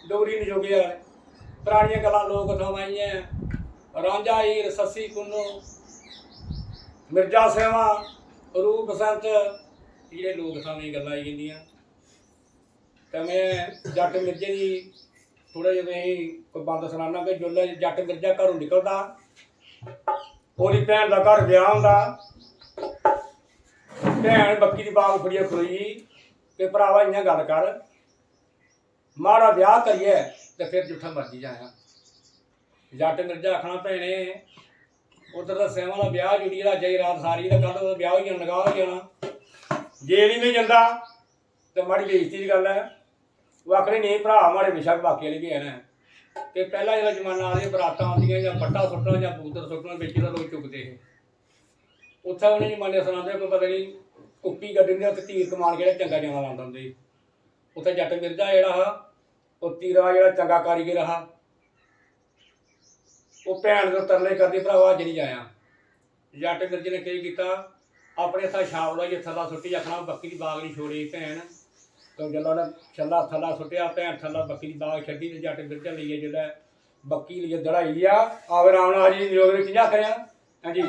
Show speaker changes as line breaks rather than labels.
डोगरी नजोगिया पुरानियां गल्लां लोक कथावां रांझा हीर सस्सी कुन्नू मिर्जा सेवा रूप बसंत ये लोक कथावां गल्लां आई जंदियां। तो मैं जट मिर्जे की थोड़ा जिहा कोई बंद सुनाना कि जोल्ले जट मिर्जा घरों निकलदा ओहदी भैन का घर ब्याह हुंदा भैन बक्की की बाग फड़िए खलोई कि भरावा इयां गल कर माड़ा ब्याह करिए तो फिर जित्थे मर्जी जाया। जट मिर्जा आखना भैने उधर तो सेवां का ब्याह जुड़ी अज ही रात सारी तो कल ब्याह हो जाना नगाह हो जाना जे नहीं मैं जाता तो माड़ी बेइज्जती की गल है। वो आखने नहीं भरा माड़े बेशक बाकी वाले भी है कि पहला जो जमाना आ बरातां आउंदियां जां पट्टा सुट्टना जां बूतर सुट्टना बिच लोग चुकते हैं उत्थे उन्हें जमाने सुनाते कोई पता नहीं कुप्पी कड्ढनी उत्थे तीर कमान के चंगा जाना लांदा होंदे उत्थे जट मिर्जा जिहड़ा हा वो तीरा जिहड़ा चंगा कारीगर हा वो भैन को तरले करदी भरावा अज नहीं जाया। जट मिर्जे ने की कीता अपने हत्था छाप लाई थल्ला सुट्टी आखना बक्की की बाग नहीं छोड़ी भैन तो जो उन्हें छल्ला थल्ला सुट्टिया भैन थल्ला बक्की की बाग छड्डी तो जट मिर्जा लीए जो बक्की लिए दड़ाई लिया आवे राम नाल जी योग ने कियां आखिया हां जी